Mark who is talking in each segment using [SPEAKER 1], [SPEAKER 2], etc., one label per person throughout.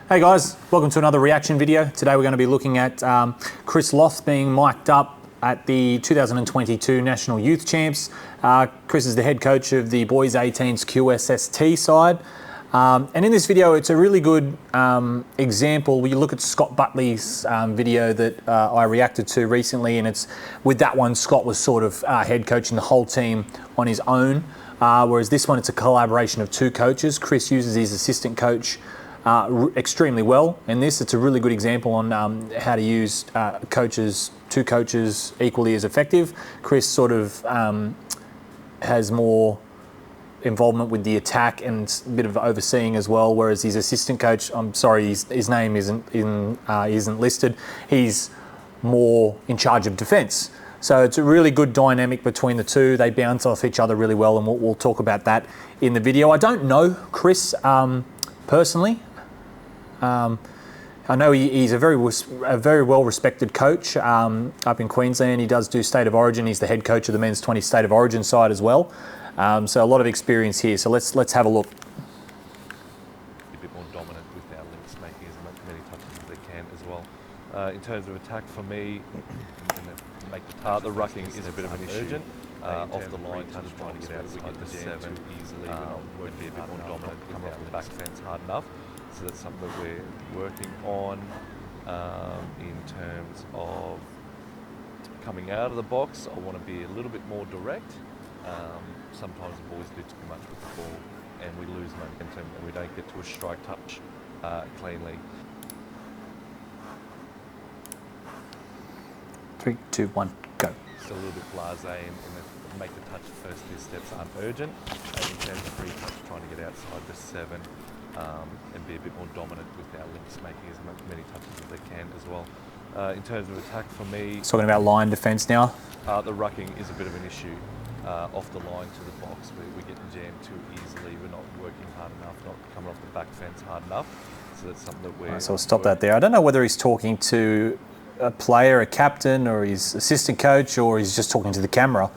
[SPEAKER 1] Hey guys, welcome to another reaction video. Today we're going to be looking at Chris Loth being mic'd up at the 2022 National Youth Champs. Chris is the head coach of the Boys 18s QSST side. And in this video, it's a really good example. We look at Scott Butley's video that I reacted to recently, and it's with that one, Scott was sort of head coaching the whole team on his own. Whereas this one, it's a collaboration of two coaches. Chris uses his assistant coach extremely well. In this, it's a really good example on how to use two coaches equally as effective. Chris sort of has more involvement with the attack and a bit of overseeing as well, whereas his assistant coach, I'm sorry, his name isn't listed, he's more in charge of defence. So it's a really good dynamic between the two. They bounce off each other really well, and we'll talk about that in the video. I don't know Chris personally. I know he's a very well respected coach up in Queensland. He does do State of Origin. He's the head coach of the men's 20 State of Origin side as well. So a lot of experience here. So let's have a look.
[SPEAKER 2] A bit more dominant with our links, making as many touches as they can as well. In terms of attack, for me, the rucking is a bit of an issue. Off the line, touch trying to get outside the 7 easily. Would be a bit more dominant, come off the back fence hard enough. So that's something that we're working on in terms of coming out of the box. I want to be a little bit more direct. Sometimes the boys do too much with the ball and we lose momentum and we don't get to a strike touch cleanly.
[SPEAKER 1] 3, 2, 1, go.
[SPEAKER 2] It's a little bit blasé and make the touch first few steps aren't urgent. And in terms of free touch, trying to get outside the 7 and be a bit more dominant with our links, making as many touches as they can as well. In terms of attack, for me,
[SPEAKER 1] Talking about line defence now.
[SPEAKER 2] the rucking is a bit of an issue. Off the line to the box, we're getting jammed too easily. We're not working hard enough, not coming off the back fence hard enough. So that's something that we're...
[SPEAKER 1] Right, so we'll stop that there. I don't know whether he's talking to a player, a captain, or his assistant coach, or he's just talking to the camera.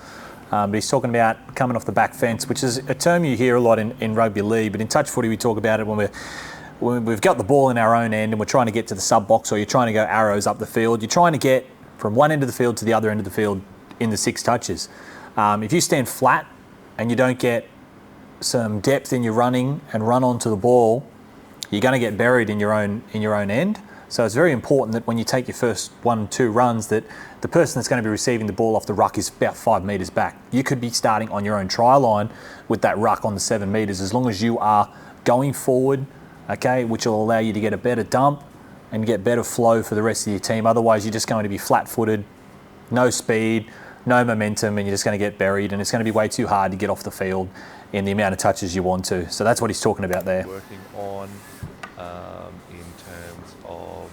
[SPEAKER 1] But he's talking about coming off the back fence, which is a term you hear a lot in rugby league. But in touch footy, we talk about it when we've got the ball in our own end and we're trying to get to the sub box, or you're trying to go arrows up the field. You're trying to get from one end of the field to the other end of the field in the 6 touches. If you stand flat and you don't get some depth in your running and run onto the ball, you're going to get buried in your own end. So it's very important that when you take your first 1-2 runs, that the person that's going to be receiving the ball off the ruck is about 5 metres back. You could be starting on your own try line with that ruck on the 7 metres, as long as you are going forward, okay, which will allow you to get a better dump and get better flow for the rest of your team. Otherwise, you're just going to be flat-footed, no speed, no momentum, and you're just going to get buried, and it's going to be way too hard to get off the field in the amount of touches you want to. So that's what he's talking about there.
[SPEAKER 2] Working on in terms of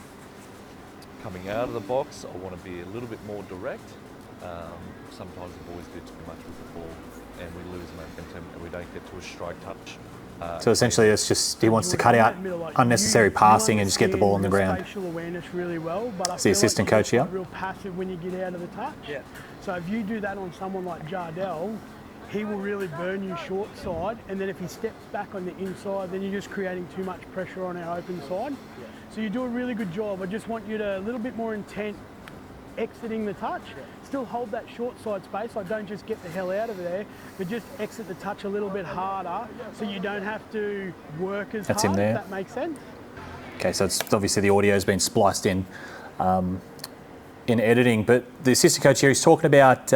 [SPEAKER 2] coming out of the box, I want to be a little bit more direct. Sometimes the boys do too much with the ball and we lose momentum and we don't get to a strike touch.
[SPEAKER 1] So essentially, it's just he wants to cut out unnecessary passing and just get the ball on the ground.
[SPEAKER 3] Spatial awareness really well, but
[SPEAKER 1] it's the assistant coach here.
[SPEAKER 3] Real passive when you get out of the touch.
[SPEAKER 2] Yeah.
[SPEAKER 3] So if you do that on someone like Jardel, he will really burn you short side, and then if he steps back on the inside, then you're just creating too much pressure on our open side. Yeah. So you do a really good job. I just want you to a little bit more intent exiting the touch. Yeah. Still hold that short side space. Like, don't just get the hell out of there, but just exit the touch a little bit harder so you don't have to work as
[SPEAKER 1] That's
[SPEAKER 3] hard,
[SPEAKER 1] him there.
[SPEAKER 3] if that makes sense.
[SPEAKER 1] Okay, so it's obviously the audio has been spliced in editing, but the assistant coach here is talking about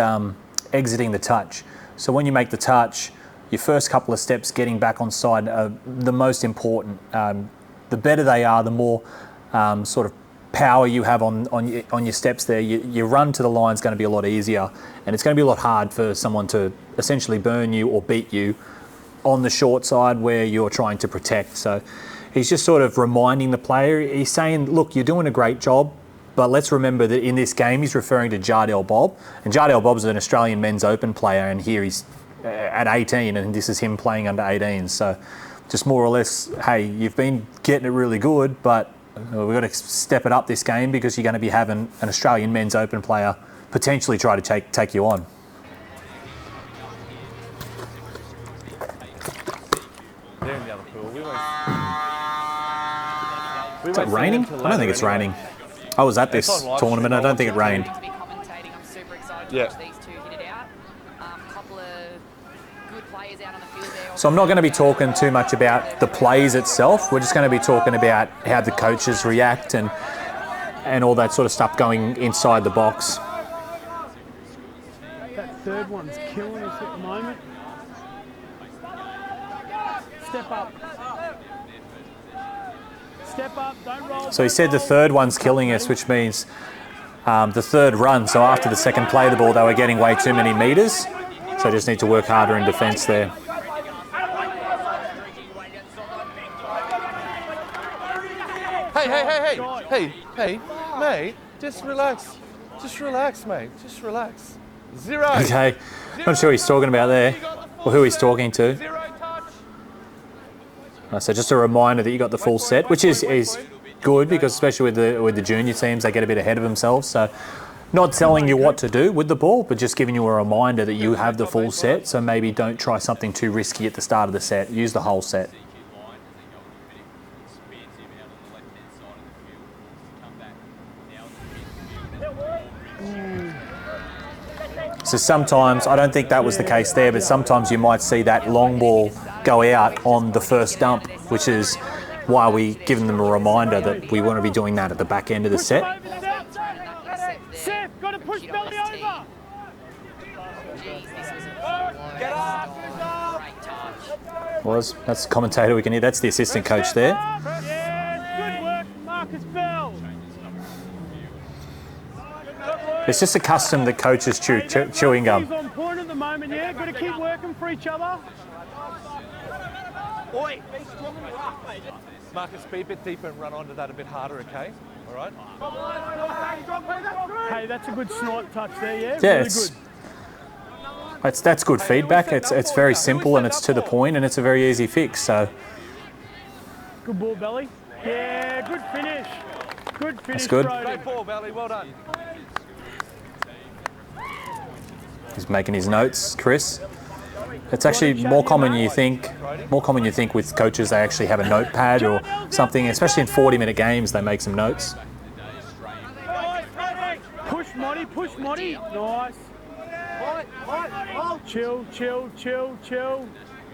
[SPEAKER 1] exiting the touch. So when you make the touch, your first couple of steps getting back on side are the most important. The better they are, the more sort of power you have on your steps there. Your run to the line is going to be a lot easier, and it's going to be a lot hard for someone to essentially burn you or beat you on the short side where you're trying to protect. So he's just sort of reminding the player. He's saying, look, you're doing a great job, but let's remember that in this game he's referring to Jardel Bob, and Jardel Bob's an Australian men's open player, and here he's at 18 and this is him playing under 18. So just more or less, hey, you've been getting it really good, but we've got to step it up this game because you're going to be having an Australian men's open player potentially try to take you on.
[SPEAKER 2] They're in the other pool. We won't...
[SPEAKER 1] Is it raining? I don't think it's raining. I was at this
[SPEAKER 2] It's on live
[SPEAKER 1] tournament. I
[SPEAKER 2] stream.
[SPEAKER 1] don't think it rained.
[SPEAKER 4] To be commentating, I'm super excited to
[SPEAKER 2] Yeah.
[SPEAKER 4] watch these two hit it out. A couple of good players out on the field there.
[SPEAKER 1] So I'm not going to be talking too much about the plays itself. We're just going to be talking about how the coaches react and all that sort of stuff going inside the box.
[SPEAKER 3] That third one's killing us at the moment. Step up. Step up, don't roll.
[SPEAKER 1] So he said the third one's killing us, which means the third run. So after the second play of the ball, they were getting way too many metres. So just need to work harder in defence there.
[SPEAKER 2] Hey, mate, just relax. Just relax, mate. Just relax. Zero.
[SPEAKER 1] Okay, not sure who he's talking about there, or who he's talking to.
[SPEAKER 2] Zero touch.
[SPEAKER 1] So just a reminder that you got the full set, which is good because especially with the junior teams, they get a bit ahead of themselves. So not telling you what to do with the ball, but just giving you a reminder that you have the full set. So maybe don't try something too risky at the start of the set. Use the whole set. So sometimes, I don't think that was the case there, but sometimes you might see that long ball go out on the first dump, which is why we give them a reminder that we want to be doing that at the back end of the set.
[SPEAKER 3] Seth, got to push belly over.
[SPEAKER 4] Jeez, this was a great touch.
[SPEAKER 1] That's the commentator we can hear. That's the assistant coach there.
[SPEAKER 3] Yeah, good work, Marcus Bell.
[SPEAKER 1] It's just a custom that coaches chew chewing gum.
[SPEAKER 3] He's on point at the moment, yeah. Got to keep working for each other.
[SPEAKER 2] Marcus, be a bit deeper and run onto that a bit harder, okay? All right?
[SPEAKER 3] Hey, that's a good snipe touch there, yeah.
[SPEAKER 1] Yeah,
[SPEAKER 3] really
[SPEAKER 1] it's-
[SPEAKER 3] good.
[SPEAKER 1] That's good feedback. It's very simple and it's to the point and it's a very easy fix. So
[SPEAKER 3] Good ball, Belly. Yeah, good finish. Good finish,
[SPEAKER 1] good.
[SPEAKER 3] Brody.
[SPEAKER 2] Great ball, Valley. Well done.
[SPEAKER 1] he's making his notes, Chris. It's actually more common you think. More common you think with coaches. They actually have a notepad or something. Especially in 40-minute games, they make some notes.
[SPEAKER 3] Push, Monty, push, Monty. Nice. Chill, chill, chill, chill.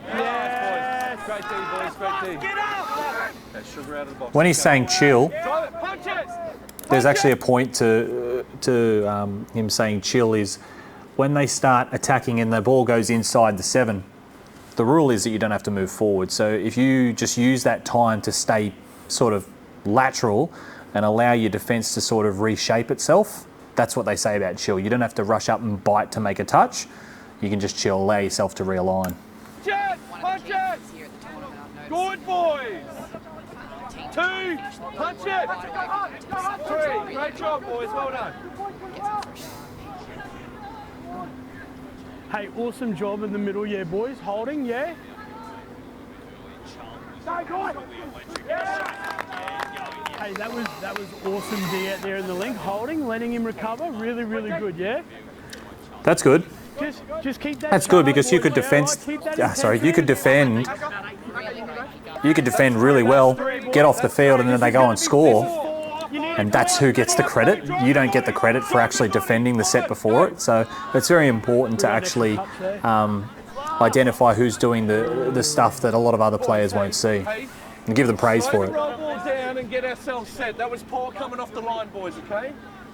[SPEAKER 3] Yes.
[SPEAKER 2] Great D, boys. Great D. That sugar out of the box.
[SPEAKER 1] When he's saying chill,
[SPEAKER 2] Drive it. Punch it.
[SPEAKER 1] there's actually a point to him saying chill is when they start attacking and the ball goes inside the 7, the rule is that you don't have to move forward. So if you just use that time to stay sort of lateral and allow your defence to sort of reshape itself, that's what they say about chill. You don't have to rush up and bite to make a touch. You can just chill, allow yourself to realign.
[SPEAKER 2] Jet.
[SPEAKER 4] One of
[SPEAKER 2] Punch
[SPEAKER 4] the key
[SPEAKER 2] it.
[SPEAKER 4] things here at the tournament I've noticed.
[SPEAKER 2] Good boys.
[SPEAKER 4] Team
[SPEAKER 2] Two. Punch it. Three. Great job, boys. Well done.
[SPEAKER 3] Hey, awesome job in the middle, yeah, boys. Holding, yeah. Hey, that was awesome D out there in the link. Holding, letting him recover. Really, really good, yeah.
[SPEAKER 1] That's good.
[SPEAKER 3] Just keep that.
[SPEAKER 1] That's good
[SPEAKER 3] sharp,
[SPEAKER 1] because you
[SPEAKER 3] boys,
[SPEAKER 1] could
[SPEAKER 3] yeah,
[SPEAKER 1] defend.
[SPEAKER 3] right? Keep that
[SPEAKER 1] You could
[SPEAKER 3] intensity.
[SPEAKER 1] defend. You could defend really well, get off the field, and then they go and score. And that's who gets the credit. You don't get the credit for actually defending the set before it. So it's very important to actually identify who's doing the stuff that a lot of other players won't see and give them praise for
[SPEAKER 2] Slow the
[SPEAKER 1] it.
[SPEAKER 2] roll ball down and get ourselves set. That was poor coming off the line, boys. Okay.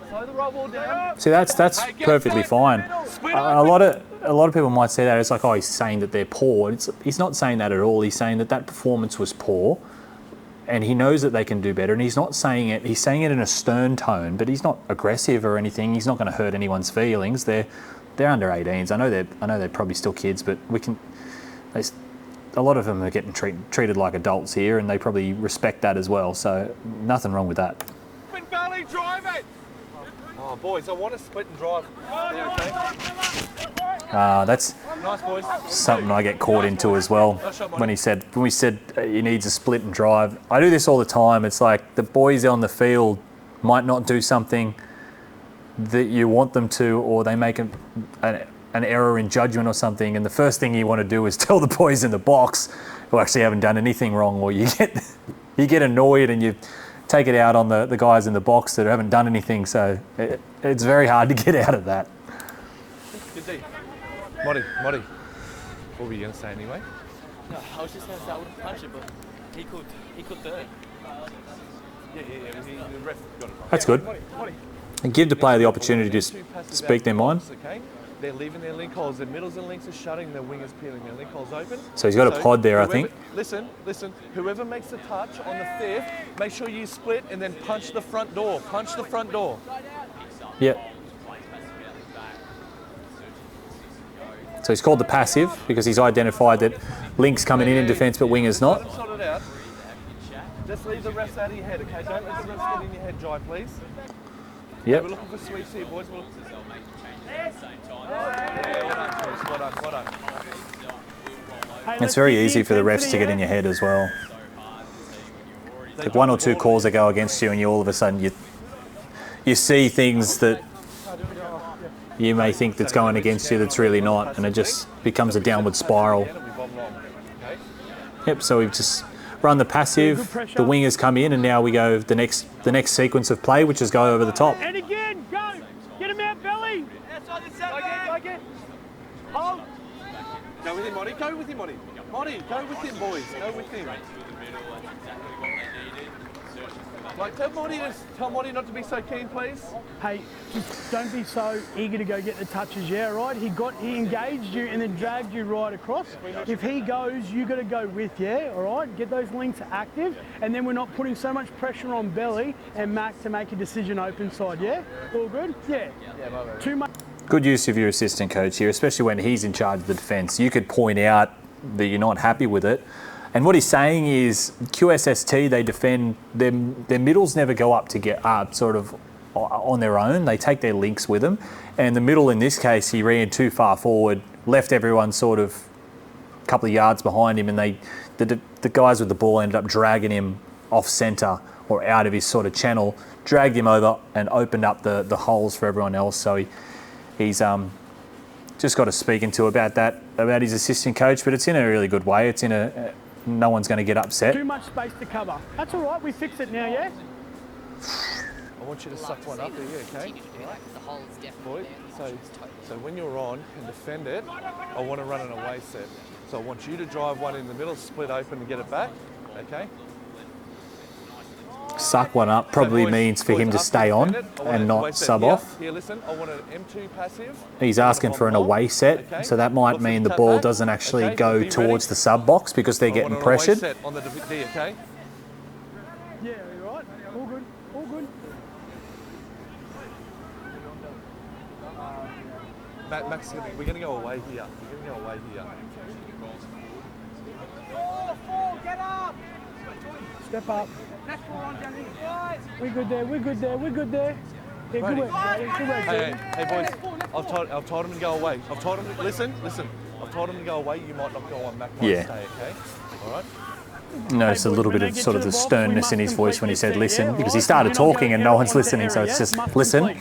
[SPEAKER 2] Slow the roll ball down.
[SPEAKER 1] See, that's perfectly fine. A lot of people might say that it's like, oh, he's saying that they're poor. He's not saying that at all. He's saying that performance was poor. And he knows that they can do better, and he's not saying it. He's saying it in a stern tone, but he's not aggressive or anything. He's not going to hurt anyone's feelings. They're under 18s. I know they're probably still kids, but a lot of them are getting treated like adults here, and they probably respect that as well. So nothing wrong with that.
[SPEAKER 2] Spin Valley, drive it. Oh, boys, I want to split and drive. Yeah, okay.
[SPEAKER 1] That's
[SPEAKER 2] Nice, boys.
[SPEAKER 1] something I get caught into as well. When we said he needs a split and drive, I do this all the time. It's like the boys on the field might not do something that you want them to, or they make an error in judgment or something, and the first thing you want to do is tell the boys in the box who actually haven't done anything wrong, or you get annoyed and you take it out on the guys in the box that haven't done anything. So it's very hard to get out of that.
[SPEAKER 2] Good D. Motty. What were you going to say anyway?
[SPEAKER 5] No, I was just going to say I wouldn't punch it, but he could third.
[SPEAKER 2] Yeah. The ref got it.
[SPEAKER 1] That's good. And give the player the opportunity to speak their mind.
[SPEAKER 2] Okay. They're leaving their link holes. Their middles and links are shutting. Their wingers peeling. Their link holes open.
[SPEAKER 1] So he's got a pod there, I think.
[SPEAKER 2] Listen. Whoever makes the touch on the fifth, make sure you split and then punch the front door. Punch the front door.
[SPEAKER 1] Yep. So he's called the passive because he's identified that link's coming in defence but wingers not.
[SPEAKER 2] Sort it out. Just leave the refs out of your head, okay? Don't let the refs get in your head, Jai, please.
[SPEAKER 1] Yep.
[SPEAKER 2] We're looking for sweeps here, boys. Well done.
[SPEAKER 3] Hey,
[SPEAKER 1] It's very
[SPEAKER 3] let's
[SPEAKER 1] easy
[SPEAKER 3] keep
[SPEAKER 1] for the refs
[SPEAKER 3] intensity,
[SPEAKER 1] to get in your head as well. Like 1 or 2 calls that go against you and you all of a sudden you see things that you may think that's going against you that's really not, and it just becomes a downward spiral. Yep, so we've just run the passive, the wingers come in, and now we go the next sequence of play, which is go over the top.
[SPEAKER 3] And again, go! Get him out, belly!
[SPEAKER 2] Go again. Hold. Go with him, Monty. Go with him, Monty. Monty, go with him, boys. Go with him. Like, tell Monty not to be so keen, please.
[SPEAKER 3] Hey, just don't be so eager to go get the touches, yeah, right? He engaged you and then dragged you right across. If he goes, you got to go with, yeah, all right? Get those links active, and then we're not putting so much pressure on Belly and Mac to make a decision open side, yeah? All good? Yeah. Too much.
[SPEAKER 1] Good use of your assistant coach here, especially when he's in charge of the defence. You could point out that you're not happy with it. And what he's saying is QSST, they defend, their middles never go up to get up sort of on their own. They take their links with them. And the middle in this case, he ran too far forward, left everyone sort of a couple of yards behind him, and the guys with the ball ended up dragging him off centre or out of his sort of channel, dragged him over and opened up the holes for everyone else. So he's just got to speak into about his assistant coach, but it's in a really good way. It's in no one's going to get upset.
[SPEAKER 3] Too much space to cover. That's all right. We fix it now, yeah?
[SPEAKER 2] I want you to suck one up here, okay?
[SPEAKER 4] The hole is definitely
[SPEAKER 2] Boy, so when you're on and defend it, I want to run an away set. So I want you to drive one in the middle, split open and get it back, okay?
[SPEAKER 1] Suck one up probably means for him to stay on and not sub off.
[SPEAKER 2] Here, listen, I want an M2 passive.
[SPEAKER 1] He's asking for an away set, so that might mean the ball doesn't actually go towards the sub box because they're getting pressured.
[SPEAKER 2] On the D, okay?
[SPEAKER 3] Yeah, you're right. All good. All good.
[SPEAKER 2] Max, we're going to go away here. We're going to go away here.
[SPEAKER 3] Step up. We're good there. We're good there. We're good there. Yeah, good work. Good work,
[SPEAKER 2] Hey, boys, I've told him to go away. I've told him to, listen. I've told him to go away. You might not go on. Mac might stay, okay? All right?
[SPEAKER 1] Notice a little bit of sort of the sternness in his voice when he said listen, because he started talking and no one's listening, so it's just listen.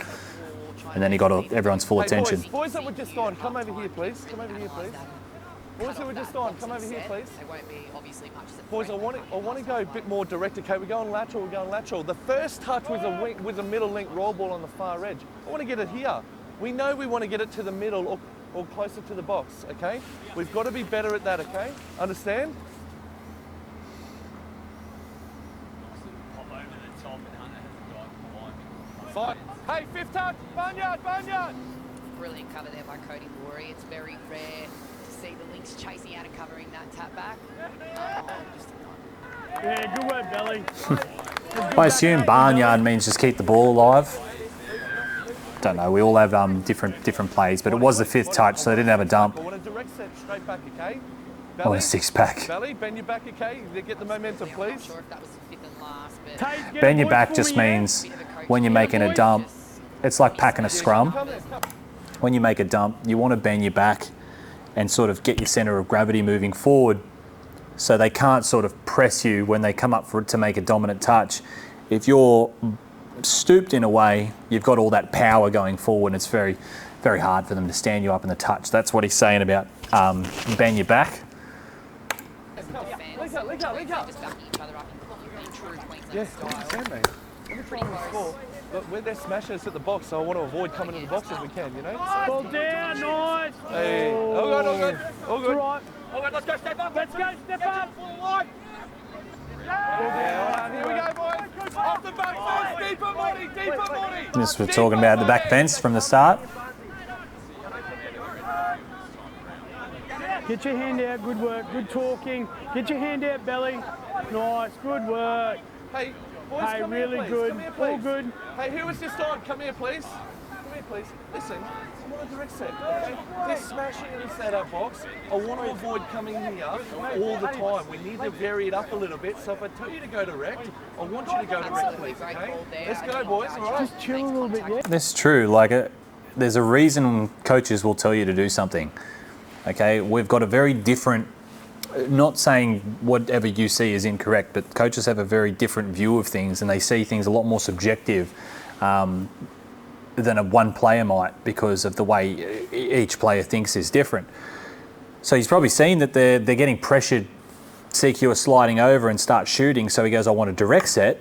[SPEAKER 1] And then he got everyone's full attention.
[SPEAKER 2] Boys that were just on, come over here, please. Come over here, please. Boys that were just on, come over here, please.
[SPEAKER 4] There won't be obviously much.
[SPEAKER 2] Boys, I want to go a bit more direct. Okay, we're going lateral. The first touch was a middle link roll ball on the far edge. I want to get it here. We know we want to get it to the middle or closer to the box. Okay, we've got to be better at that. Okay, understand? Fight. Hey, fifth touch, barnyard.
[SPEAKER 4] Brilliant cover there by Cody Laurie. It's very rare to see the links chasing out and covering that tap back.
[SPEAKER 3] Yeah, good work, Belly.
[SPEAKER 1] I assume barnyard means just keep the ball alive. Don't know, we all have different plays, but it was the fifth touch, so they didn't have a dump.
[SPEAKER 2] I want a direct set straight back, okay?
[SPEAKER 1] I want a six-pack.
[SPEAKER 2] Belly, bend your back, okay? Get the momentum,
[SPEAKER 4] I'm
[SPEAKER 2] please.
[SPEAKER 4] not sure if that was fifth and last, but
[SPEAKER 1] Bend your back just means when you're making a dump, it's like packing a scrum. When you make a dump, you want to bend your back and sort of get your centre of gravity moving forward so they can't sort of press you when they come up to make a dominant touch. If you're stooped in a way, you've got all that power going forward and it's very, very hard for them to stand you up in the touch. That's what he's saying about bend your back.
[SPEAKER 4] just backing each other up in true Queensland
[SPEAKER 2] Yeah, 100%, mate. Every time we score, look, we're their smashers at the box, so I want to avoid coming to the box if we can, you know?
[SPEAKER 3] Ball down, nice.
[SPEAKER 2] Hey, all good, all good, all
[SPEAKER 3] It's
[SPEAKER 2] good.
[SPEAKER 3] all right.
[SPEAKER 5] All right, let's go, step up.
[SPEAKER 3] Let's go, step up.
[SPEAKER 2] Yeah, here we go, boys. Off the back fence, deeper, Monty, deeper, Monty.
[SPEAKER 1] This we're talking about the back fence from the start.
[SPEAKER 3] Get your hand out, good work, good talking. Get your hand out, belly. Nice, good work.
[SPEAKER 2] Hey, boys,
[SPEAKER 3] Hey,
[SPEAKER 2] come
[SPEAKER 3] really
[SPEAKER 2] here, please.
[SPEAKER 3] good.
[SPEAKER 2] Come here,
[SPEAKER 3] All
[SPEAKER 2] please.
[SPEAKER 3] good.
[SPEAKER 2] Hey, who was just on? Come here, please. Come here, please. Listen, I want a direct set, okay? They're smashing in the setup box. I want to avoid coming here all the time. We need to vary it up a little bit. So if I tell you to go direct, I want you to go direct, please, okay? Let's go, boys, all right?
[SPEAKER 3] Just chill a little bit, yeah?
[SPEAKER 1] That's true. There's a reason coaches will tell you to do something. Okay, we've got a very different. Not saying whatever you see is incorrect, but coaches have a very different view of things, and they see things a lot more subjective than a one player might, because of the way each player thinks is different. So he's probably seen that they're getting pressured. CQ are sliding over and start shooting, so he goes, I want a direct set,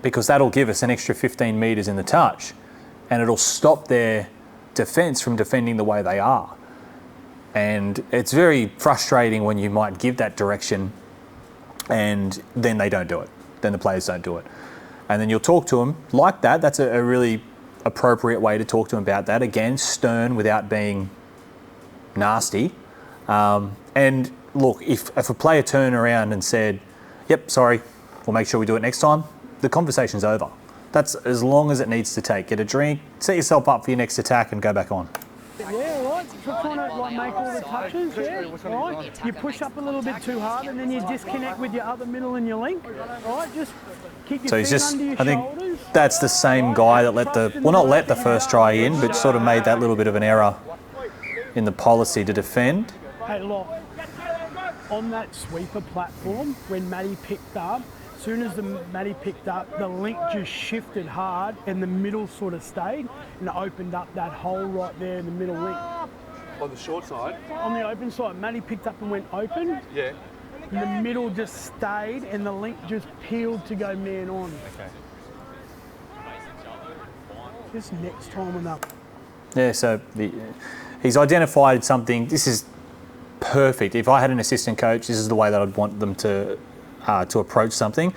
[SPEAKER 1] because that'll give us an extra 15 metres in the touch, and it'll stop their defence from defending the way they are. And it's very frustrating when you might give that direction and then they don't do it. Then the players don't do it. And then you'll talk to them like that. That's a really appropriate way to talk to them about that. Again, stern without being nasty. And look, if a player turned around and said, yep, sorry, we'll make sure we do it next time, the conversation's over. That's as long as it needs to take. Get a drink, set yourself up for your next attack and go back on.
[SPEAKER 3] Yeah, right. Trying to make all the touches, yeah. Right. You push up a little bit too hard, and then you disconnect with your other middle and your link. Right. Just keep your
[SPEAKER 1] So he's
[SPEAKER 3] feet
[SPEAKER 1] just,
[SPEAKER 3] under your
[SPEAKER 1] I think
[SPEAKER 3] shoulders.
[SPEAKER 1] that's the same guy that not let the first try in, but sort of made that little bit of an error in the policy to defend.
[SPEAKER 3] Hey, look. On that sweeper platform, when Matty picked up, as soon as Matty picked up, the link just shifted hard and the middle sort of stayed and it opened up that hole right there in the middle link.
[SPEAKER 2] On the short side?
[SPEAKER 3] On the open side, Matty picked up and went open.
[SPEAKER 2] Yeah.
[SPEAKER 3] And the middle just stayed and the link just peeled to go man on.
[SPEAKER 2] Okay.
[SPEAKER 3] Just next time on that.
[SPEAKER 1] Yeah, so he's identified something. This is perfect. If I had an assistant coach, this is the way that I'd want them to approach something.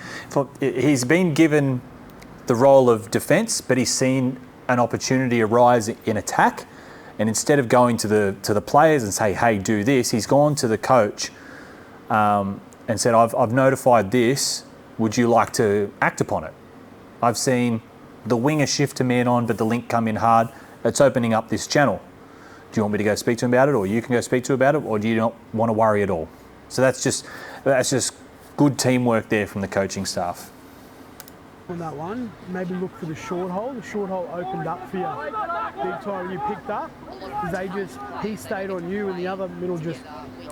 [SPEAKER 1] He's been given the role of defence, but he's seen an opportunity arise in attack, and instead of going to the players and say, "Hey, do this," he's gone to the coach and said, "I've notified this. Would you like to act upon it? I've seen the winger shift to man on, but the link come in hard. It's opening up this channel. Do you want me to go speak to him about it, or you can go speak to him about it, or do you not want to worry at all?" So that's just good teamwork there from the coaching staff.
[SPEAKER 3] On that one, maybe look for the short hole. The short hole opened up for you big time when you picked up. Because he stayed on you and the other middle just.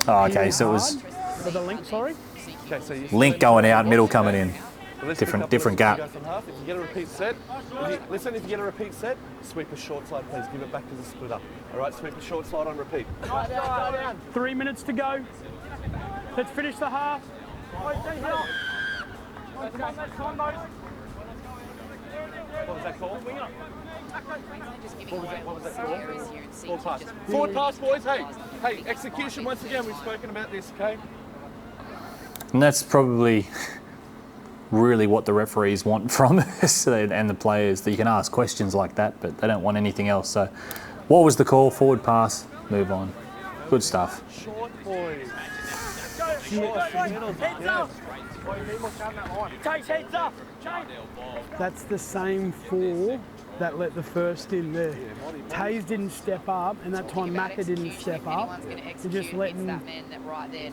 [SPEAKER 1] Oh, okay, so it was
[SPEAKER 3] For the link, sorry.
[SPEAKER 2] Okay, so you
[SPEAKER 1] link going out, middle coming in.
[SPEAKER 2] Let's
[SPEAKER 1] Different
[SPEAKER 2] pick up
[SPEAKER 1] gap.
[SPEAKER 2] Go from half. If you get a repeat set, if you get a repeat set, sweep a short side, please. Give it back to the splitter. All right, sweep a short side on repeat.
[SPEAKER 3] 3 minutes to go. Let's finish the half.
[SPEAKER 2] What was that called?
[SPEAKER 4] Just giving away
[SPEAKER 2] What was that
[SPEAKER 4] some
[SPEAKER 2] called?
[SPEAKER 4] areas here and
[SPEAKER 2] Forward
[SPEAKER 4] CQ
[SPEAKER 2] pass.
[SPEAKER 4] just
[SPEAKER 2] Forward pass, boys. Hey, execution once again. We've spoken about this, okay?
[SPEAKER 1] And that's probably really what the referees want from us and the players, that you can ask questions like that, but they don't want anything else. So what was the call? Forward pass, move on. Good stuff.
[SPEAKER 2] Short, boys. Short, middle. Yeah.
[SPEAKER 3] That's the same four that let the first in there. Taze didn't step up, and that time Macca didn't step up. They're just letting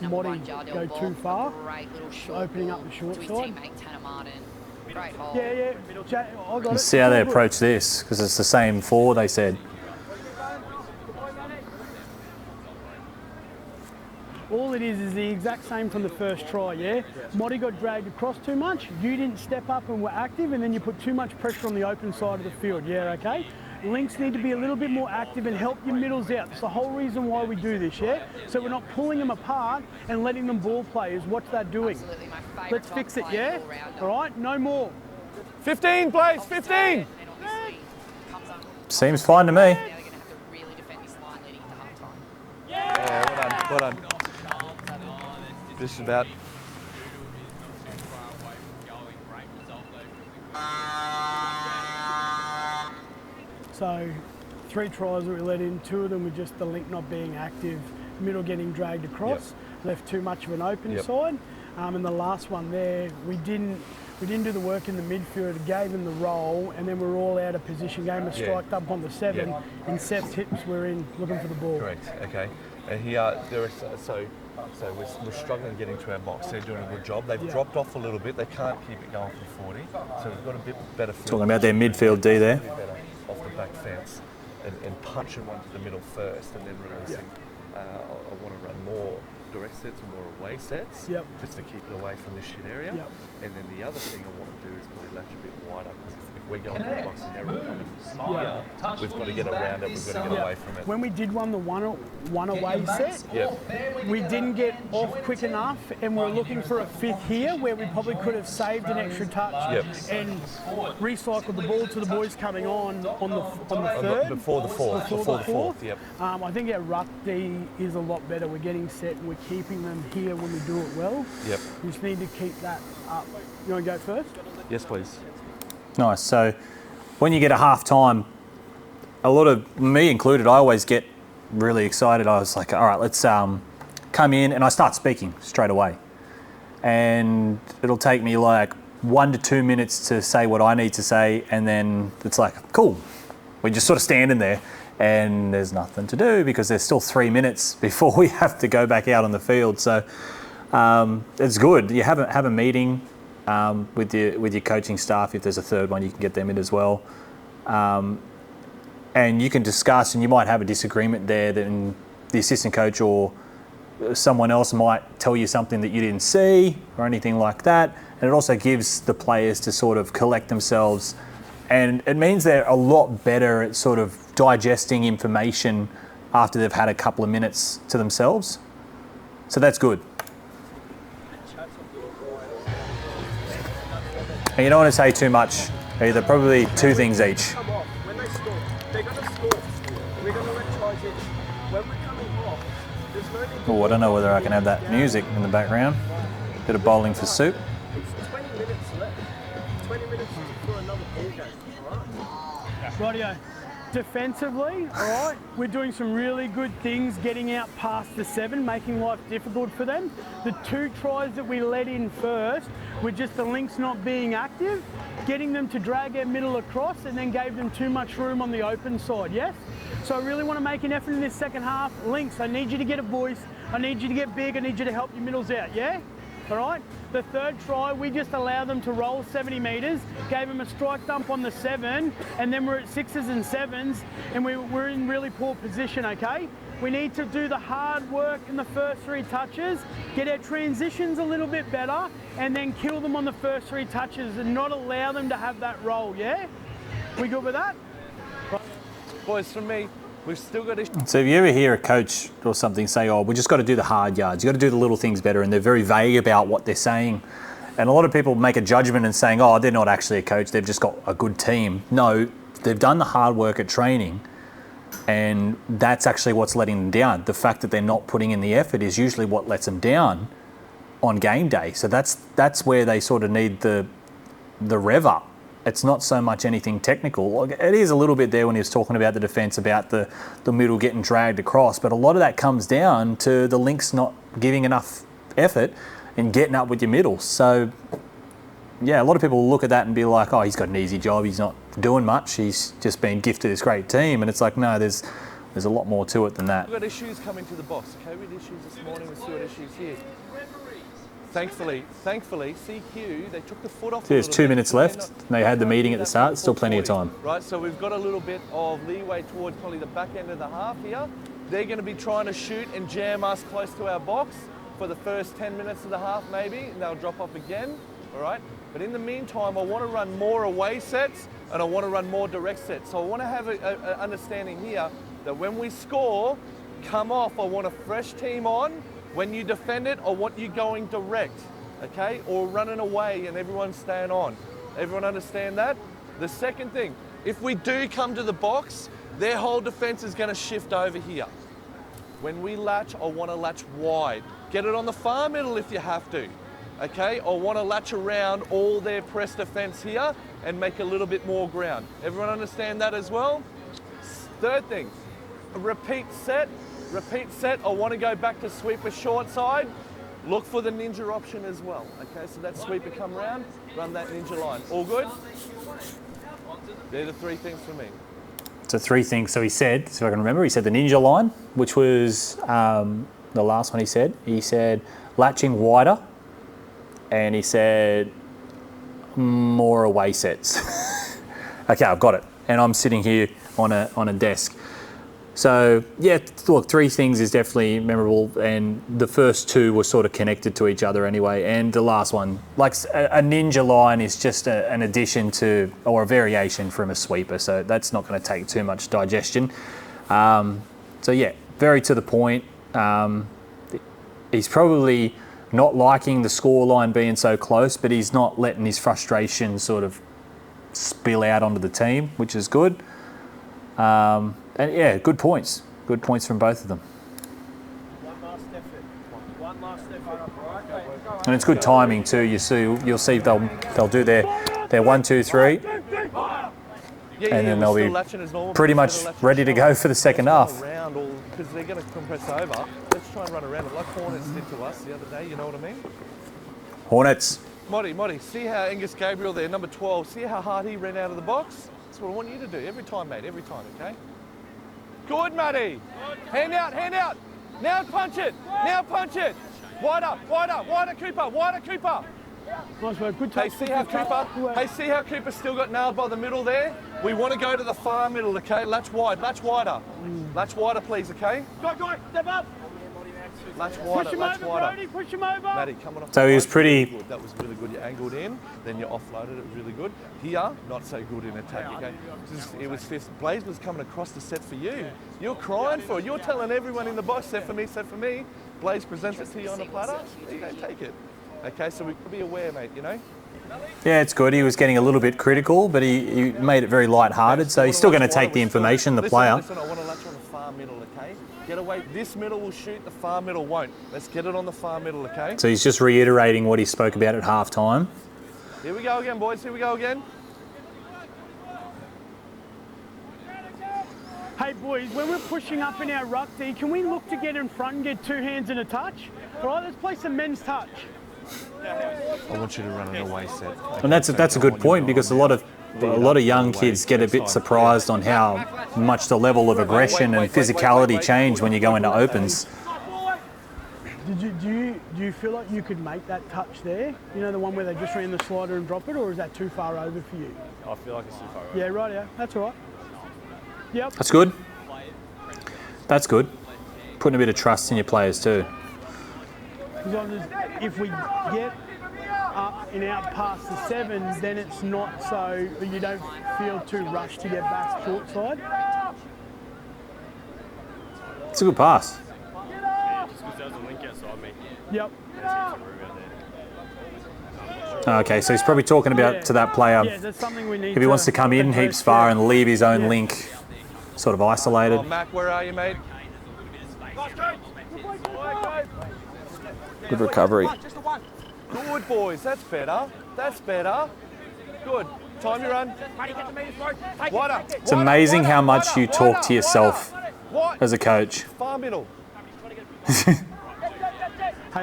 [SPEAKER 3] Modi go too far, opening up the short side. Yeah, I got it.
[SPEAKER 1] Let's see how they approach this, because it's the same four, they said.
[SPEAKER 3] All it is the exact same from the first try, yeah? Modi got dragged across too much, you didn't step up and were active, and then you put too much pressure on the open side of the field, yeah, okay? Links need to be a little bit more active and help your middles out. That's the whole reason why we do this, yeah? So we're not pulling them apart and letting them ball play is what they're doing.
[SPEAKER 4] Absolutely my favourite.
[SPEAKER 3] Let's fix it, yeah? All right, no more.
[SPEAKER 2] 15, please, 15.
[SPEAKER 4] And obviously comes up.
[SPEAKER 1] Seems fine to me.
[SPEAKER 4] Now they're going to have to really defend this line leading into half time.
[SPEAKER 2] Yeah, well done. Just about.
[SPEAKER 3] So 3 tries that we let in, 2 of them were just the link not being active, middle getting dragged across, left too much of an open side. And the last one there, we didn't do the work in the midfield, gave him the roll, and then we're all out of position, gave him a strike up on the 7. In Seth's hips, we're in looking for the ball.
[SPEAKER 2] Correct. Okay. And so we're struggling getting to our box. They're doing a good job. They've dropped off a little bit. They can't keep it going for 40. So we've got a bit better.
[SPEAKER 1] Talking about their midfield D there.
[SPEAKER 2] Better off the back fence and punching one to the middle first, and then releasing. I want to run more direct sets and more away sets, just to keep it away from this shit area. And then the other thing I want to do is probably latch a bit wider, because if we're going to the box and they're all coming here, we've got to get around it, we've got to get away from it.
[SPEAKER 3] When we did the one away set, we didn't get off quick enough, and we're looking for a 5th here where we probably could have saved an extra touch and recycled the ball to the boys coming on the 3rd.
[SPEAKER 2] Before the 4th.
[SPEAKER 3] I think our ruck D is a lot better. We're getting set and we're keeping them here when we do it well. We just need to keep that up. You want to go first?
[SPEAKER 2] Yes, please.
[SPEAKER 1] Nice. So when you get a half time, a lot of, me included, I always get really excited. I was like, all right, let's come in, and I start speaking straight away. And it'll take me like 1 to 2 minutes to say what I need to say, and then it's like, cool. We're just sort of standing there, and there's nothing to do because there's still 3 minutes before we have to go back out on the field. So it's good. You have a meeting with your coaching staff. If there's a 3rd one, you can get them in as well. And you can discuss, and you might have a disagreement there, then the assistant coach or someone else might tell you something that you didn't see or anything like that. And it also gives the players to sort of collect themselves, and it means they're a lot better at sort of digesting information after they've had a couple of minutes to themselves. So that's good. And you don't want to say too much either, probably 2 things each.
[SPEAKER 6] When they score, they're going to score. We're going to let tries in. When we're coming off, there's no need to...
[SPEAKER 1] Oh, I don't know whether I can have that music in the background. Bit of bowling for soup.
[SPEAKER 6] It's 20 minutes left. 20 minutes for another ball game, all right?
[SPEAKER 3] Rightio. Defensively, all right, we're doing some really good things getting out past the 7, making life difficult for them. The 2 tries that we let in first were just the links not being active, getting them to drag our middle across, and then gave them too much room on the open side, yes? So I really want to make an effort in this second half. Links, I need you to get a voice. I need you to get big. I need you to help your middles out, yeah? All right? The 3rd try, we just allowed them to roll 70 metres, gave them a strike dump on the 7, and then we're at 6s and 7s, and we're in really poor position, okay? We need to do the hard work in the first 3 touches, get our transitions a little bit better, and then kill them on the first 3 touches and not allow them to have that roll, yeah? We good with that?
[SPEAKER 2] Boys, from me, we've still got to...
[SPEAKER 1] So if you ever hear a coach or something say, oh, we just got to do the hard yards, you got to do the little things better, and they're very vague about what they're saying. And a lot of people make a judgment and saying, oh, they're not actually a coach, they've just got a good team. No, they've done the hard work at training, and that's actually what's letting them down. The fact that they're not putting in the effort is usually what lets them down on game day. So that's where they sort of need the rev up. It's not so much anything technical. It is a little bit there when he was talking about the defence, about the middle getting dragged across, but a lot of that comes down to the links not giving enough effort and getting up with your middle. So, yeah, a lot of people will look at that and be like, oh, he's got an easy job, he's not doing much, he's just been gifted this great team. And it's like, no, there's a lot more to it than that.
[SPEAKER 2] We've got issues coming to the box, okay? We had issues this morning, we still had issues here. Thankfully, CQ, they took the foot off.
[SPEAKER 1] So there's 2 minutes left. They had the meeting at the start. Still plenty of time.
[SPEAKER 2] Right, so we've got a little bit of leeway towards probably the back end of the half here. They're going to be trying to shoot and jam us close to our box for the first 10 minutes of the half maybe, and they'll drop off again, all right? But in the meantime, I want to run more away sets and I want to run more direct sets. So I want to have an understanding here that when we score, come off, I want a fresh team on. When you defend it, I want you going direct, okay? Or running away and everyone staying on. Everyone understand that? The second thing, if we do come to the box, their whole defense is going to shift over here. When we latch, I want to latch wide. Get it on the far middle if you have to, okay? I want to latch around all their press defense here and make a little bit more ground. Everyone understand that as well? Third thing, a repeat set. Repeat set, I want to go back to sweeper short side. Look for the ninja option as well. Okay, so that sweeper come round, run that ninja line. All good? They're the three things for me.
[SPEAKER 1] So 3 things. So he said, so if I can remember, he said the ninja line, which was the last one he said. He said latching wider, and he said more away sets. Okay, I've got it. And I'm sitting here on a desk. So yeah, look, 3 things is definitely memorable, and the first 2 were sort of connected to each other anyway. And the last one, like a ninja line, is just an addition to or a variation from a sweeper, so that's not going to take too much digestion. So yeah, very to the point. He's probably not liking the scoreline being so close, but he's not letting his frustration sort of spill out onto the team, which is good. And yeah, good points. Good points from both of them.
[SPEAKER 6] One last effort. One last effort.
[SPEAKER 1] And it's good timing too. You'll see they'll do their 1, 2, 3, and then they'll be pretty much ready to go for the second half.
[SPEAKER 2] Because they're going to compress over. Let's try and run around it like Hornets did to us the other day. You know what I mean?
[SPEAKER 1] Hornets.
[SPEAKER 2] Motty, see how Angus Gabriel there, number 12, see how hard he ran out of the box? That's what I want you to do every time, mate, every time, okay? Good, Matty. Hand out. Now punch it. Wider, Cooper.
[SPEAKER 3] Nice work, good
[SPEAKER 2] Hey,
[SPEAKER 3] touch.
[SPEAKER 2] see how Cooper's still got nailed by the middle there? We want to go to the far middle, okay? Latch wider. Latch wider, please, okay?
[SPEAKER 6] Go, step up.
[SPEAKER 2] Latch wider.
[SPEAKER 3] Brody, push him over.
[SPEAKER 2] Matty, coming off.
[SPEAKER 1] So he was
[SPEAKER 2] the line,
[SPEAKER 1] pretty-
[SPEAKER 2] really good. That was really good. You angled in, then you offloaded it. Was really good. Here, not so good in attack. Okay, it was fifth. Blaze was coming across the set for you. You're crying for it. You're telling everyone in the box, set for me. Blaze presents it to you on the platter. There you go, take it. Okay, so we've got to be aware, mate. You know.
[SPEAKER 1] Yeah, it's good. He was getting a little bit critical, but he made it very light-hearted. So he's still going to take the information, the player.
[SPEAKER 2] Listen, I want to latch on the far middle, okay? Get away. This middle will shoot, the far middle won't. Let's get it on the far middle, okay?
[SPEAKER 1] So he's just reiterating what he spoke about at half-time.
[SPEAKER 2] Here we go again, boys. Here we go again.
[SPEAKER 3] Hey boys, when we're pushing up in our ruck D, can we look to get in front and get 2 hands and a touch? All right, let's play some men's touch.
[SPEAKER 2] I want you to run an away set.
[SPEAKER 1] And that's a good point, because a lot of young kids get a bit surprised on how much the level of aggression and physicality change when you go into opens.
[SPEAKER 3] Do you feel like you could make that touch there? You know, the one where they just ran the slider and drop it, or is that too far over for you?
[SPEAKER 5] I feel like it's too far over.
[SPEAKER 3] Yeah, right, yeah, that's all right. Yep.
[SPEAKER 1] That's good. That's good. Putting a bit of trust in your players too.
[SPEAKER 3] As long as if we get up and out past the 7, then it's not so, you don't feel too rushed to get back short side.
[SPEAKER 1] It's a good pass.
[SPEAKER 5] Just because there was a link outside me.
[SPEAKER 3] Yep.
[SPEAKER 5] There's some room out there.
[SPEAKER 1] Okay, so he's probably talking about to that player.
[SPEAKER 3] Yeah, that's something we need.
[SPEAKER 1] If he wants to come in heaps far and leave his own link sort of isolated.
[SPEAKER 2] Oh, Mac, where are you, mate?
[SPEAKER 1] Good recovery.
[SPEAKER 2] Good, boys. That's better. Good. Time you run. Wider.
[SPEAKER 1] It's amazing how much you talk to yourself as a coach.
[SPEAKER 2] Far middle.
[SPEAKER 3] Hey,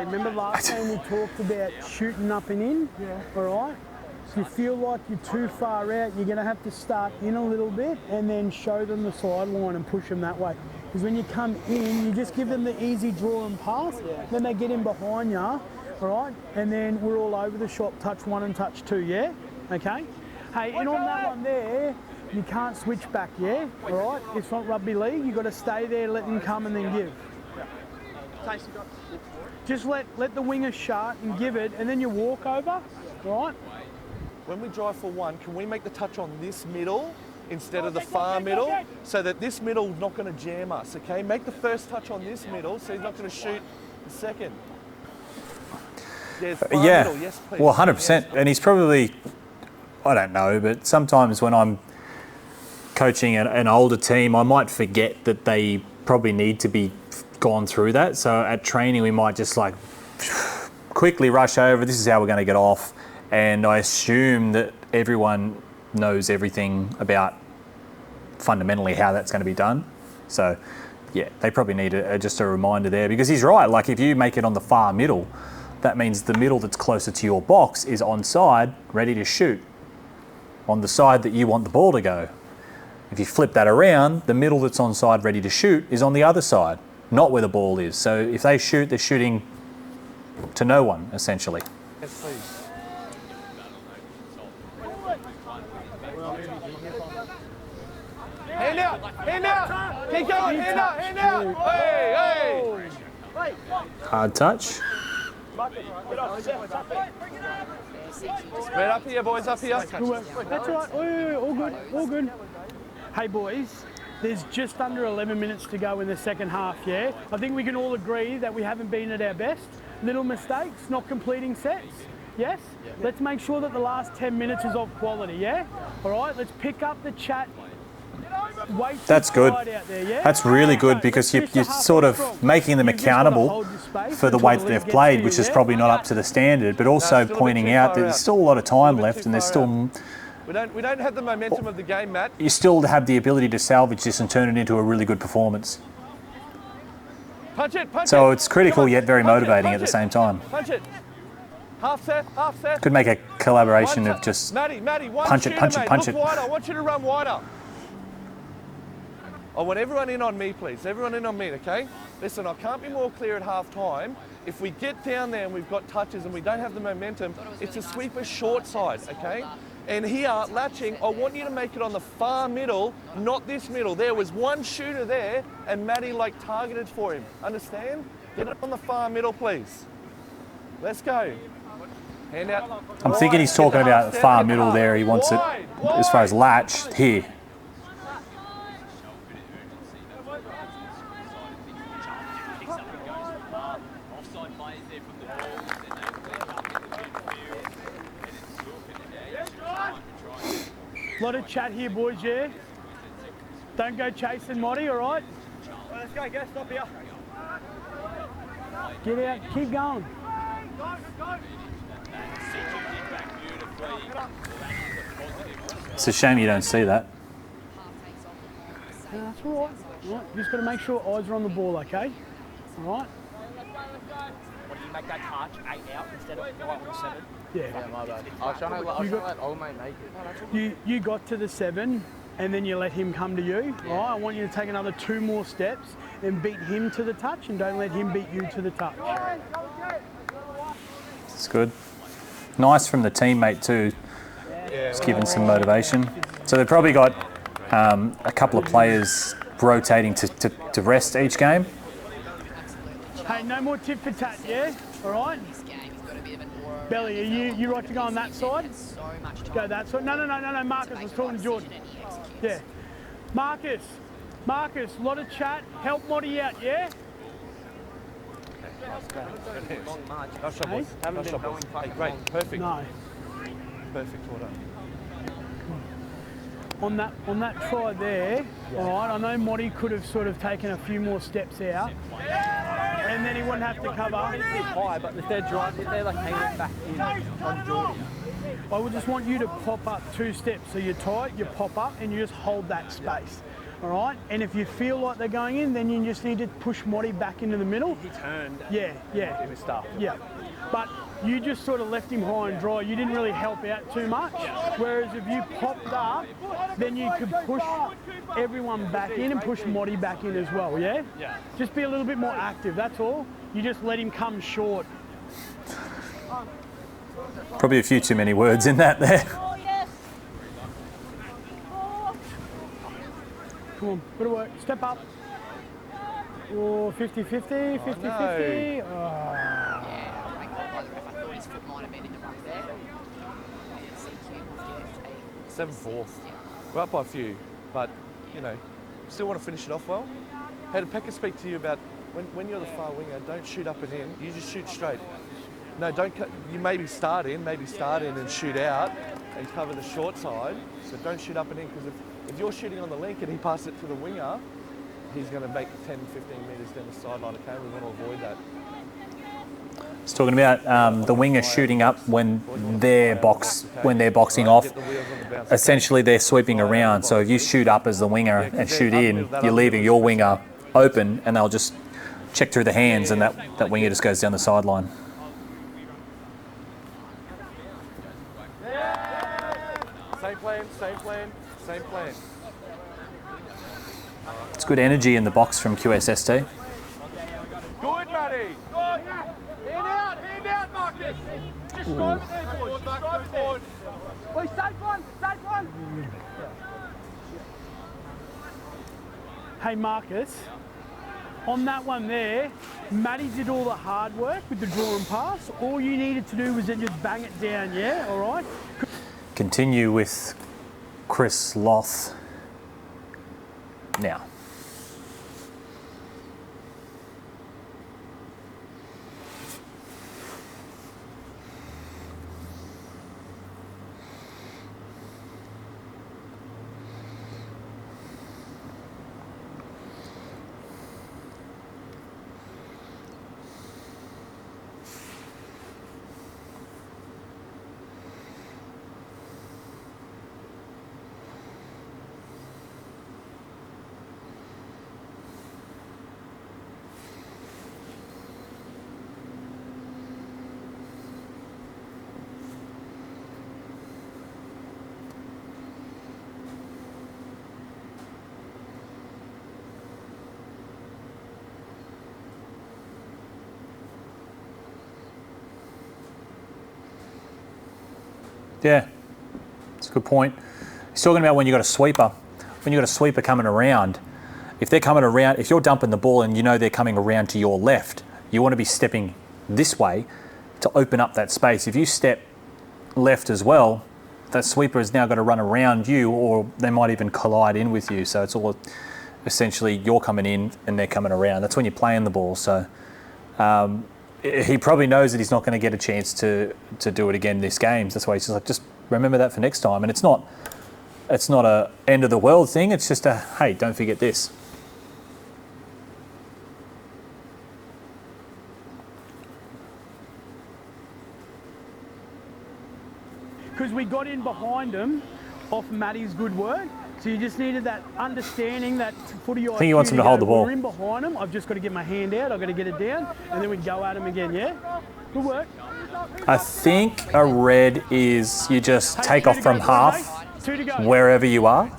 [SPEAKER 3] remember last time we talked about shooting up and in? Yeah. All right? So you feel like you're too far out, you're going to have to start in a little bit and then show them the sideline and push them that way. Because when you come in, you just give them the easy draw and pass, then they get in behind you, all right? And then we're all over the shop, touch 1 and touch 2, yeah? Okay? Hey, and on that one there, you can't switch back, yeah? All right? It's not rugby league, you've got to stay there, let them come and then give. Just let the winger shut and give it, and then you walk over, right?
[SPEAKER 2] when we drive for one, can we make the touch on this middle instead of the far middle, so that this middle is not going to jam us, okay? Make the first touch on this middle, so he's not going to shoot the second. Yes, far middle, yes, please.
[SPEAKER 1] Well, 100%.
[SPEAKER 2] Yes.
[SPEAKER 1] And he's probably, I don't know, but sometimes when I'm coaching an older team, I might forget that they probably need to be gone through that. So at training, we might just like quickly rush over, this is how we're going to get off. And I assume that everyone knows everything about fundamentally how that's going to be done. So yeah, they probably need just a reminder there, because he's right. Like if you make it on the far middle, that means the middle that's closer to your box is onside, ready to shoot on the side that you want the ball to go. If you flip that around, the middle that's onside ready to shoot is on the other side, not where the ball is. So if they shoot, they're shooting to no one, essentially.
[SPEAKER 2] Yes, please. Hand out, keep going, hand out, hey, hey.
[SPEAKER 1] Hard touch.
[SPEAKER 2] Right up here, boys, up here.
[SPEAKER 3] Good work. That's all right. Oh, all good, all good. Hey boys, there's just under 11 minutes to go in the second half, yeah? I think we can all agree that we haven't been at our best. Little mistakes, not completing sets, yes? Yeah. Let's make sure that the last 10 minutes is of quality, yeah? All right, let's pick up the chat.
[SPEAKER 1] That's good.
[SPEAKER 3] Out there, yeah?
[SPEAKER 1] That's really good, because you're sort of making them accountable for the way that they've played, which is probably not up to the standard, but also pointing out that there's still a lot of time left, and there's still...
[SPEAKER 2] We don't have the momentum of the game, Matt.
[SPEAKER 1] You still have the ability to salvage this and turn it into a really good performance.
[SPEAKER 2] Punch it, punch it.
[SPEAKER 1] So it's critical yet very motivating at the same time.
[SPEAKER 2] Punch it. Half set, half set.
[SPEAKER 1] Could make a collaboration of just
[SPEAKER 2] Matty,
[SPEAKER 1] punch it, punch it, punch it.
[SPEAKER 2] Wider. I want you to run wider. I want everyone in on me, please. Everyone in on me, okay? Listen, I can't be more clear at half time. If we get down there and we've got touches and we don't have the momentum, it's a sweeper short side, okay? And here, latching, I want you to make it on the far middle, not this middle. There was one shooter there and Matty like targeted for him. Understand? Get it on the far middle, please. Let's go. Hand out.
[SPEAKER 1] I'm thinking he's talking about the far middle there. He wants it, as far as latch, here.
[SPEAKER 3] A lot of chat here, boys, yeah? Don't go chasing Motti, all right?
[SPEAKER 6] Let's go, stop here.
[SPEAKER 3] Get out, keep going.
[SPEAKER 1] It's a shame you don't see that.
[SPEAKER 3] Yeah, that's all right. All right. Just got to make sure eyes are on the ball, okay? All right?
[SPEAKER 5] What do you make that touch 8 out instead of 5 or 7?
[SPEAKER 3] Yeah.
[SPEAKER 7] My bad. I was trying to let old mate make it.
[SPEAKER 3] You got to the 7 and then you let him come to you. Yeah. Right? I want you to take another 2 more steps and beat him to the touch, and don't let him beat you to the touch.
[SPEAKER 1] It's good. Nice from the teammate too. Just giving some motivation. So they've probably got a couple of players rotating to rest each game.
[SPEAKER 3] Hey, no more tit for tat, yeah? All right? Belly, are you right to go on that side? Go that side. No, Marcus, I was talking to Jordan. Yeah. Marcus, a lot of chat. Help Motti out, yeah?
[SPEAKER 2] Nice shot, boys. Nice shot, boys. Hey, great. Perfect.
[SPEAKER 3] No.
[SPEAKER 2] Perfect order.
[SPEAKER 3] On that try there, all right, I know Motti could have sort of taken a few more steps out, and then he wouldn't have to cover.
[SPEAKER 5] High, but if they're driving, if they're like hanging back in on Jordan.
[SPEAKER 3] I would just want you to pop up 2 steps. So you're tight, you pop up, and you just hold that space. All right? And if you feel like they're going in, then you just need to push Motti back into the middle.
[SPEAKER 6] He turned.
[SPEAKER 3] Yeah.
[SPEAKER 6] In his stuff.
[SPEAKER 3] Yeah. But you just sort of left him high and dry. You didn't really help out too much. Whereas if you popped up, then you could push everyone back in and push Motti back in as well, yeah?
[SPEAKER 6] Yeah.
[SPEAKER 3] Just be a little bit more active, that's all. You just let him come short.
[SPEAKER 1] Probably a few too many words in that there.
[SPEAKER 3] Come on, good work. Step up. Oh, 50-50, 50-50.
[SPEAKER 4] Yeah, I thought his foot might have been in the ruck there. CQ
[SPEAKER 2] 7-4. We're up by a few, but, you know, still want to finish it off well. How did Pekka speak to you about when you're the far winger, don't shoot up and in, you just shoot straight. No, don't cut, you maybe start in and shoot out and cover the short side, so don't shoot up and in, because if you're shooting on the link and he passes it to the winger, he's going to make 10, 15 metres down the sideline. Okay, we want to avoid that.
[SPEAKER 1] It's talking about the winger shooting up when they're boxing off. Essentially, they're sweeping around. So if you shoot up as the winger and shoot in, you're leaving your winger open, and they'll just check through the hands, and that winger just goes down the sideline.
[SPEAKER 2] Same plan, same plan, same plan.
[SPEAKER 1] It's good energy in the box from QSST.
[SPEAKER 2] Good, Matty. Hand out, Marcus. Just drive it there, boys. Just drive it there.
[SPEAKER 3] Wait, safe one. Hey, Marcus. On that one there, Matty did all the hard work with the draw and pass. All you needed to do was then just bang it down, yeah? All right?
[SPEAKER 1] Continue with Chris Loth now. Yeah, that's a good point. He's talking about when you've got a sweeper. When you've got a sweeper coming around, if they're coming around, if you're dumping the ball and you know they're coming around to your left, you want to be stepping this way to open up that space. If you step left as well, that sweeper has now got to run around you, or they might even collide in with you. So it's all essentially you're coming in and they're coming around. That's when you're playing the ball. So he probably knows that he's not going to get a chance to do it again this game. That's why he's just like, just remember that for next time. And it's not a end of the world thing. It's just a, hey, don't forget this.
[SPEAKER 3] Because we got in behind them off Matty's good work. So you just needed that understanding, that footy IQ.
[SPEAKER 1] I think he wants him to hold the ball.
[SPEAKER 3] We're in behind him. I've just got to get my hand out. I've got to get it down, and then we go at him again. Yeah, good work.
[SPEAKER 1] I think a red is you just take off from half wherever you are.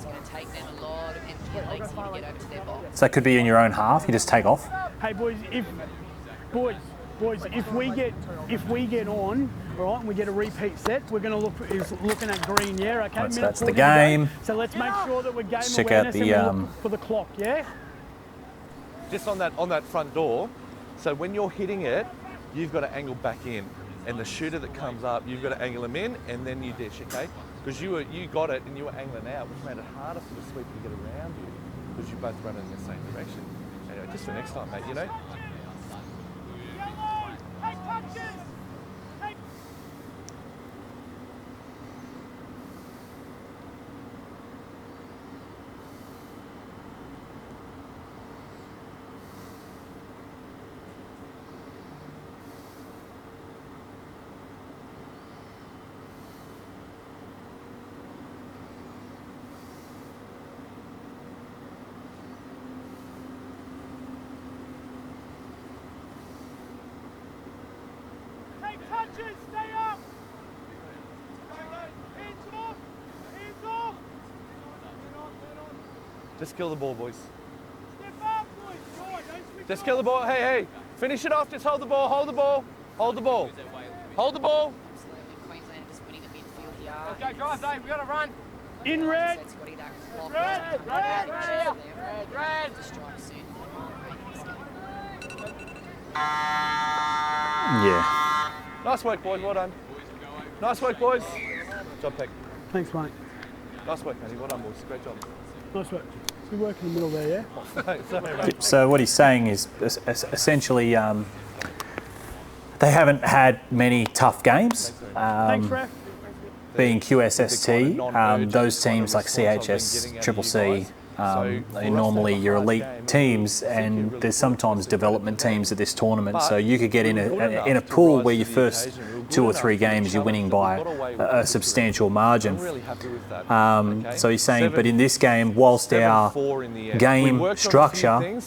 [SPEAKER 1] So that could be in your own half. You just take off.
[SPEAKER 3] Hey boys, if we get on, right, and we get a repeat set, we're going to looking at green, yeah, okay?
[SPEAKER 1] Right, so that's the game.
[SPEAKER 3] So let's make sure that we're game
[SPEAKER 1] check out
[SPEAKER 3] awareness and look for the clock, yeah?
[SPEAKER 2] Just on that front door, so when you're hitting it, you've got to angle back in, and the shooter that comes up, you've got to angle him in, and then you dish, okay? Because you got it and you were angling out, which made it harder for the sweeper to get around you, because you both run in the same direction. Anyway, just for next time, mate, you know?
[SPEAKER 3] Stay up! Hands off! Hands off!
[SPEAKER 2] Just kill the ball, boys.
[SPEAKER 3] Step up, boys! Don't switch
[SPEAKER 2] Just kill the ball. Hey, finish it off. Just hold the ball. Hold the ball. Hold the ball. Hold the ball.
[SPEAKER 4] Queensland just winning the midfield here.
[SPEAKER 5] Okay, drive, Dave. We got to run.
[SPEAKER 3] In red!
[SPEAKER 5] Red.
[SPEAKER 1] Yeah.
[SPEAKER 2] Nice work, boys. Well done. Nice work, boys. Job, Peck.
[SPEAKER 3] Thanks, mate.
[SPEAKER 2] Nice work, Andy. Well done, boys. Great job.
[SPEAKER 3] Nice work. Good work in the middle there, yeah?
[SPEAKER 2] Thanks. Sorry, mate.
[SPEAKER 1] So what he's saying is essentially they haven't had many tough games.
[SPEAKER 3] Thanks, Ref.
[SPEAKER 1] Being QSST, those teams like CHS, Triple C, normally your elite teams, and there's sometimes development teams at this tournament. So you could get in a pool where your first 2 or 3 games you're winning by a substantial margin. So he's saying, but in this game, whilst our game structure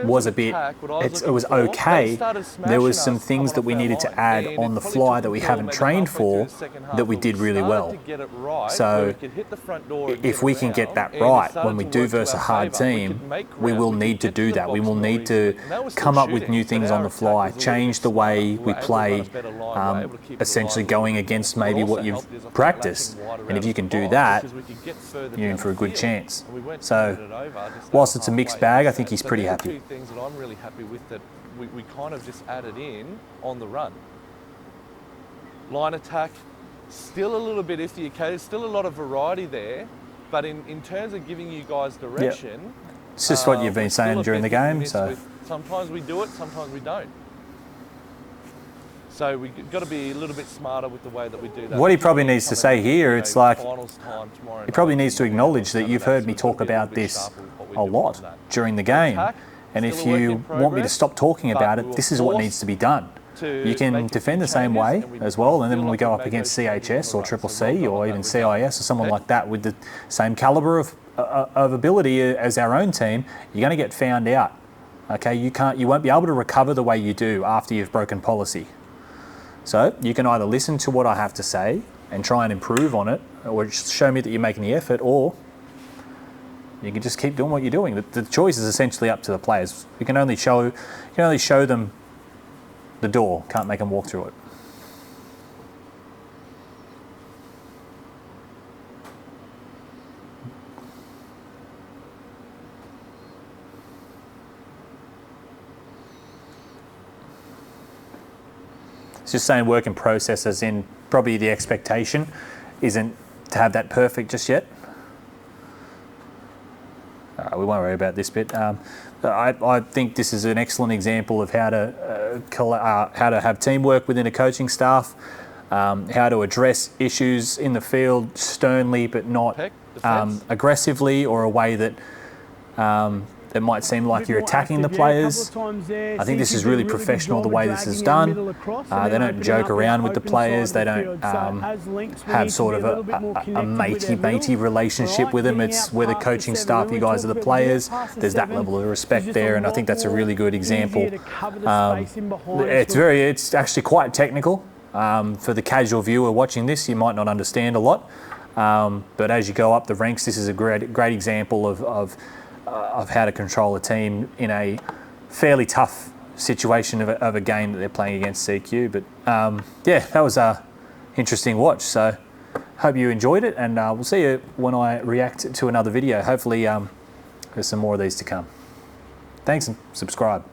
[SPEAKER 1] was a bit, it was okay, there was some things that we needed to add on the fly that we haven't trained for that we did really well. So if we can get that right when we do versus a hard team, we will need to do that. We will need to come up with new things on the fly, change the way we play, essentially going against maybe what you've practiced. And if you can do that, you're in for a good chance. So whilst it's a mixed bag, I think he's pretty happy.
[SPEAKER 2] Two things that I'm really happy with that we kind of just added in on the run. Line attack, still a little bit iffy, okay? There's still a lot of variety there, but in terms of giving you guys direction,
[SPEAKER 1] yep. It's just what you've been saying during the game. So
[SPEAKER 2] sometimes we do it, sometimes we don't. So we've got to be a little bit smarter with the way that we do that.
[SPEAKER 1] What he probably needs to say here, it's like, he probably needs to acknowledge that you've heard me talk about this a lot during the game. And if you want me to stop talking about it, this is what needs to be done. You can defend the same way as well, and then when we go up against CHS or Triple C or even CIS or someone like that with the same calibre of ability as our own team, you're going to get found out. Okay, you won't be able to recover the way you do after you've broken policy. So you can either listen to what I have to say and try and improve on it, or just show me that you're making the effort, or you can just keep doing what you're doing. The choice is essentially up to the players. You can only show them the door, can't make them walk through it. It's just saying work in process, as in probably the expectation isn't to have that perfect just yet. We won't worry about this bit. I think this is an excellent example of how to have teamwork within a coaching staff, how to address issues in the field sternly but not aggressively, or a way that it might seem like you're attacking the players. I think this is really professional the way this is done. They don't joke around with the players. They don't have sort of a matey relationship with them. It's we're the coaching staff, you guys are the players. There's that level of respect there, and I think that's a really good example. It's actually quite technical. For the casual viewer watching this, you might not understand a lot, but as you go up the ranks, this is a great example of how to control a team in a fairly tough situation of a game that they're playing against CQ. But yeah, that was a interesting watch. So hope you enjoyed it, and we'll see you when I react to another video. Hopefully there's some more of these to come. Thanks, and subscribe.